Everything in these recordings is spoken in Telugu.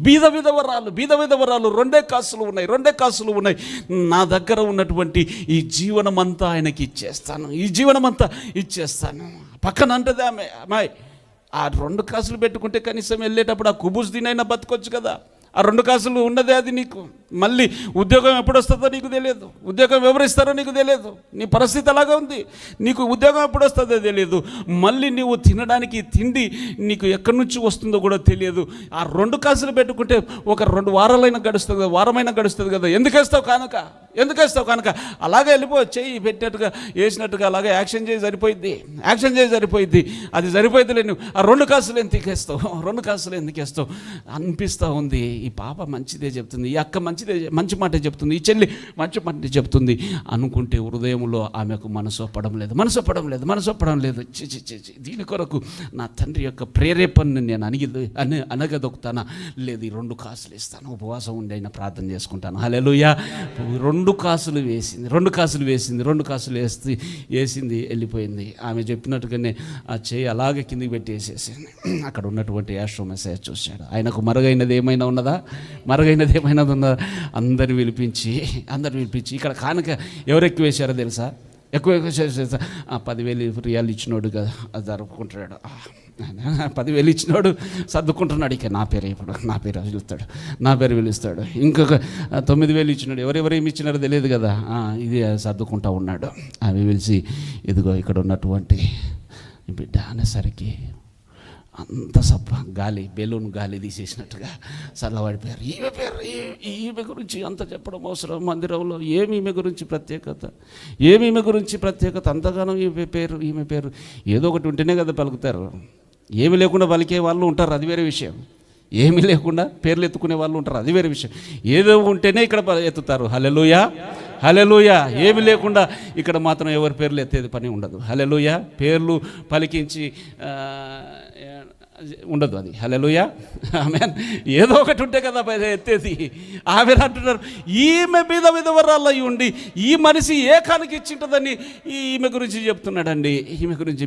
బీద విధవరాలు రెండే కాసులు ఉన్నాయి. నా దగ్గర ఉన్నటువంటి ఈ జీవనమంతా ఆయనకి ఇచ్చేస్తాను. పక్కన అంటది అమ్మాయి, ఆ 2 కాసులు పెట్టుకుంటే కనీసం వెళ్ళేటప్పుడు ఆ కుబూస్ తినైనా బతకొచ్చు కదా. ఆ 2 కాసులు ఉన్నదే అది నీకు. మళ్ళీ ఉద్యోగం ఎప్పుడు వస్తుందో నీకు తెలియదు, ఉద్యోగం ఎవరిస్తారో నీకు తెలియదు, నీ పరిస్థితి అలాగా ఉంది. నీకు ఉద్యోగం ఎప్పుడు వస్తుందో తెలియదు, మళ్ళీ నువ్వు తినడానికి తిండి నీకు ఎక్కడి నుంచి వస్తుందో కూడా తెలియదు. ఆ 2 కాసులు పెట్టుకుంటే ఒక 2 వారాలైనా గడుస్తుంది కదా, వారమైనా గడుస్తుంది కదా. ఎందుకు వేస్తావు కానుక? అలాగే వెళ్ళిపో, చెయ్యి పెట్టినట్టుగా వేసినట్టుగా అలాగే యాక్షన్ చేసి సరిపోయిద్ది. అది సరిపోయిద్దిలే. నువ్వు ఆ 2 కాసులు ఎందుకు వేస్తావు అనిపిస్తూ ఉంది. ఈ పాప మంచిదే చెప్తుంది, ఈ అక్క మంచి మాట చెప్తుంది, ఈ చెల్లి మంచి మాట చెప్తుంది అనుకుంటే హృదయంలో ఆమెకు మనసు ఒప్పడం లేదు. దీని కొరకు నా తండ్రి యొక్క ప్రేరేపణను నేను అనగదొక్కుతానా? లేదు, ఈ 2 కాసులు ఇస్తాను, ఉపవాసం ఉండి అయినా ప్రార్థన చేసుకుంటాను. హల్లెలూయా. 2 కాసులు వేసింది, వెళ్ళిపోయింది. ఆమె చెప్పినట్టుగానే ఆ చేయి అలాగే కిందికి పెట్టి వేసేసింది. అక్కడ ఉన్నటువంటి యాషో మెస్సయ్య చూశాడు. ఆయనకు మరుగైనది ఏమైనా ఉన్నదా? అందరిని పిలిపించి ఇక్కడ కానుక ఎవరు ఎక్కువ వేశారో తెలుసా? ఎక్కువ 10,000 రియాలు ఇచ్చినోడు కదా, అది జరుపుకుంటున్నాడు. 10,000 ఇచ్చినోడు సర్దుకుంటున్నాడు. ఇక నా పేరు పిలుస్తాడు. ఇంకొక 9,000 ఇచ్చినాడు, ఎవరెవరేమి ఇచ్చినారో తెలియదు కదా, ఇది సర్దుకుంటా ఉన్నాడు. అవి పిలిచి, ఇదిగో ఇక్కడ ఉన్నటువంటి బిడ్డ అనేసరికి అంత బెలూన్ గాలి తీసేసినట్టుగా చల్లబడిపోయారు. ఈమె గురించి అంత చెప్పడం అవసరం మందిరంలో? ఈమె గురించి ప్రత్యేకత అంతగానో ఈమె పేరు ఏదో ఒకటి ఉంటేనే కదా పలుకుతారు. ఏమి లేకుండా పలికే వాళ్ళు ఉంటారు, అది వేరే విషయం. ఏమీ లేకుండా పేర్లు ఎత్తుకునే వాళ్ళు ఉంటారు, అది వేరే విషయం. ఏదో ఉంటేనే ఇక్కడ ఎత్తుతారు. హల్లెలూయా. ఏమి లేకుండా ఇక్కడ మాత్రం ఎవరి పేర్లు ఎత్తేది పని ఉండదు. హల్లెలూయా. పేర్లు పలికించి ఉండదు అది. హల్లెలూయా. ఆమేన్. ఏదో ఒకటి ఉంటే కదా ఎత్తేది. ఆమె అంటున్నారు, ఈమె విధవరాలు అయి ఉండి ఈ మనిషి ఏ కానుక ఇచ్చింటుందని ఈమె గురించి చెప్తున్నాడండి. ఈమె గురించి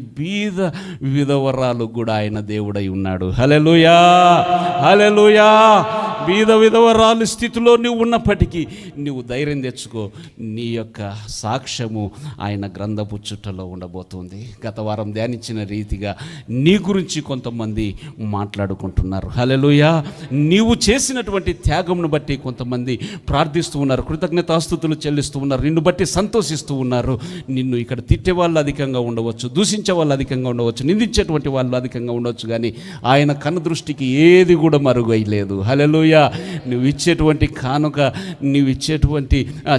విధవరాలు కూడా ఆయన దేవుడై ఉన్నాడు. హల్లెలూయా. విధవరాలు స్థితిలో నువ్వు ఉన్నప్పటికీ నువ్వు ధైర్యం తెచ్చుకో. నీ యొక్క సాక్ష్యము ఆయన గ్రంథపు చుట్టలో ఉండబోతుంది. గత వారం ధ్యానించిన రీతిగా నీ గురించి కొంతమంది మాట్లాడుకుంటున్నారు. హల్లెలూయా. నీవు చేసినటువంటి త్యాగంను బట్టి కొంతమంది ప్రార్థిస్తూ ఉన్నారు, కృతజ్ఞతాస్తుతులు చెల్లిస్తూ ఉన్నారు, నిన్ను బట్టి సంతోషిస్తూ ఉన్నారు. నిన్ను ఇక్కడ తిట్టే వాళ్ళు అధికంగా ఉండవచ్చు, దూషించే వాళ్ళు అధికంగా ఉండవచ్చు, నిందించేటువంటి వాళ్ళు అధికంగా ఉండవచ్చు, కానీ ఆయన కనుదృష్టికి ఏది కూడా మరుగైలేదు. హల్లెలూయా. నువ్వు ఇచ్చేటువంటి కానుక, నువ్వు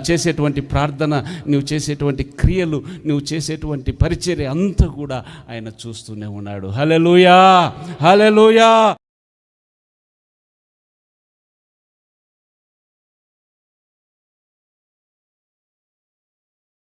చేసేటువంటి ప్రార్థన, నువ్వు చేసేటువంటి క్రియలు, నువ్వు చేసేటువంటి పరిచర్య అంతా కూడా ఆయన చూస్తూనే ఉన్నాడు. హల్లెలూయా.